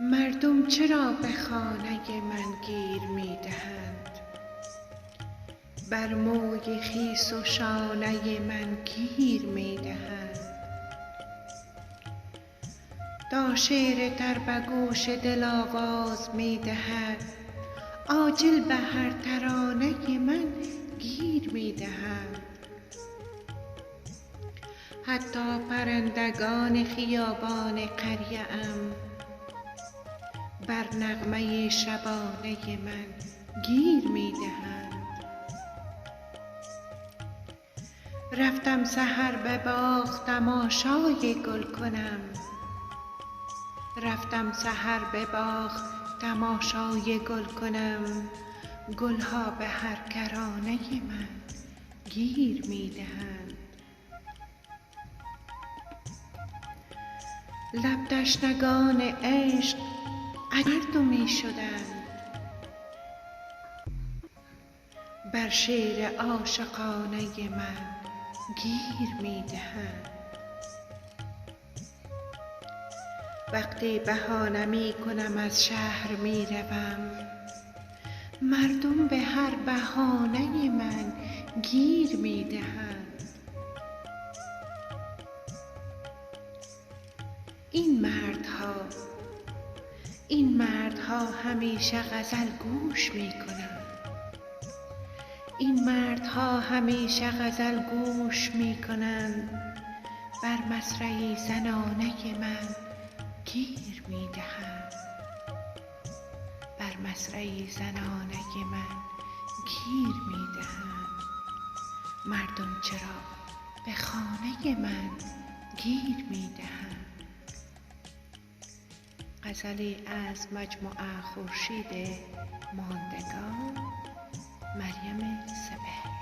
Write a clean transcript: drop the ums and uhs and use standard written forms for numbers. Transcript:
مردم چرا به خانه من گیر می دهند؟ بر موی خیس و شانه من گیر می دهند. تا شعر در به گوش دل آواز می دهد، عاجل به هر ترانه من گیر می دهند. حتی پرندگان خیابان قریه ام بر نغمه شبانه من گیر می دهند. رفتم سحر به باغ تماشای گل کنم، رفتم سحر به باغ تماشای گل کنم. گلها به هر کرانه من گیر می دهند. لب تشنگان عشق اگر مردمی شدند، بر شعر عاشقانه من گیر می دهند. وقتی بهانه می کنم از شهر می روم، مردم به هر بهانه من گیر می دهند. این مردها همیشه غزل گوش می کنند. این مردها همیشه غزل گوش می کنند. بر مصرع زنانه من گیر می دهند. بر مصرع زنانه من گیر می دهند. مردم چرا به خانه من گیر می دهند؟ غزلی از مجموعه خورشید ماندگار، مریم سپهر.